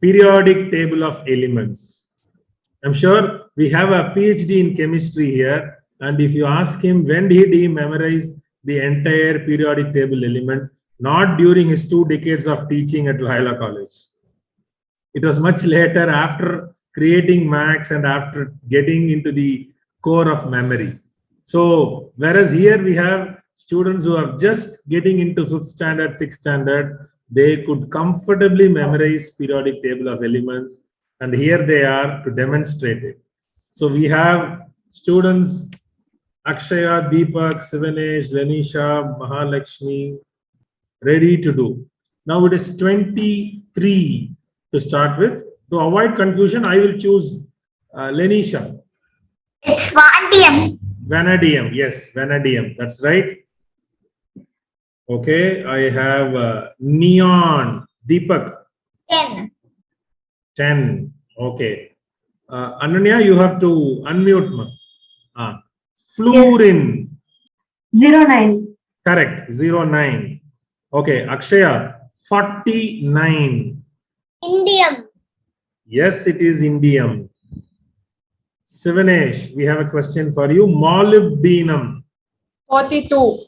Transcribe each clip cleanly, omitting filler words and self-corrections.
periodic table of elements. I'm sure we have a PhD in chemistry here, and if you ask him when did he memorize the entire periodic table element, not during his 2 decades of teaching at Loyola College. It was much later, after creating Max and after getting into the core of memory. So whereas here we have students who are just getting into 5th standard, 6th standard, they could comfortably memorize periodic table of elements, and here they are to demonstrate it. So we have students Akshaya, Deepak, Sivanesh, Lenisha, Mahalakshmi ready to do. Now it is 23 to start with. To avoid confusion, I will choose Lenisha. It's vanadium. Vanadium, yes, vanadium, that's right. Okay, I have neon. Deepak. 10. 10. Okay. Ananya, you have to unmute. Fluorine. 09. Correct. 09. Okay. Akshaya. 49. Indium. Yes, it is indium. Sivanesh, we have a question for you. Molybdenum. 42.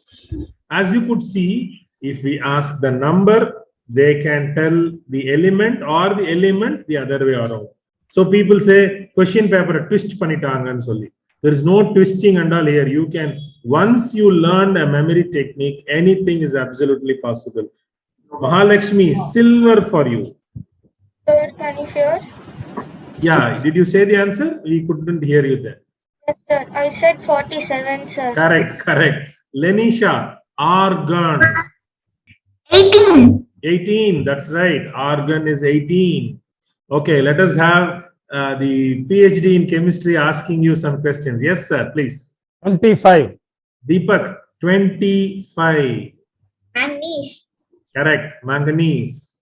As you could see, if we ask the number, they can tell the element or the element the other way around. So people say question paper twist panitangan solli. There is no twisting and all here. You can, once you learn a memory technique, anything is absolutely possible. Mahalakshmi, silver for you. Sir, can you hear? Yeah, did you say the answer? We couldn't hear you then. Yes, sir. I said 47, sir. Correct, correct. Lenisha, argon. 18. 18, that's right. Argon is 18. Okay, let us have the PhD in chemistry asking you some questions. Yes, sir, please. 25. Deepak, 25. Manganese. Correct, manganese.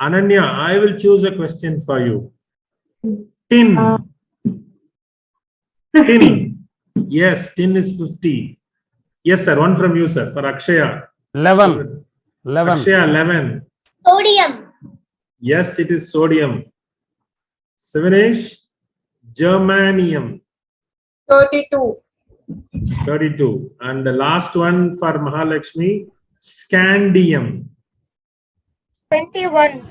Ananya, I will choose a question for you. Tin. Tin. Yes, tin is 50. Yes, sir, one from you, sir, for Akshaya. 11. 11. Akshaya, 11. Sodium. Yes, it is sodium. Sivanesh, germanium. 32. 32. And the last one for Mahalakshmi, scandium. 21.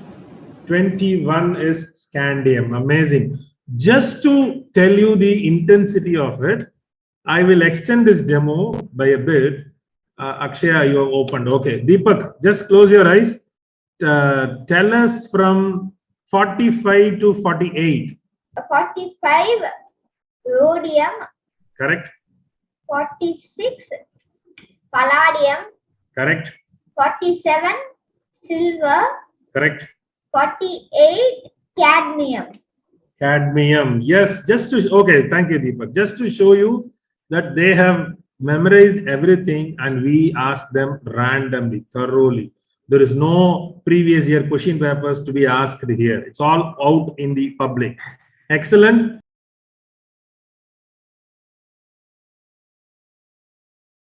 21 is scandium. Amazing. Just to tell you the intensity of it, I will extend this demo by a bit. Akshaya, you have opened. Okay. Deepak, just close your eyes. Tell us from 45 to 48. 45. Rhodium. Correct? 46. Palladium. Correct? 47. Silver. Correct? 48. Cadmium. Cadmium. Yes, just to, okay, thank you, Deepak. Just to show you that they have memorized everything and we ask them randomly, thoroughly. There is no previous year question papers to be asked here. It's all out in the public. Excellent.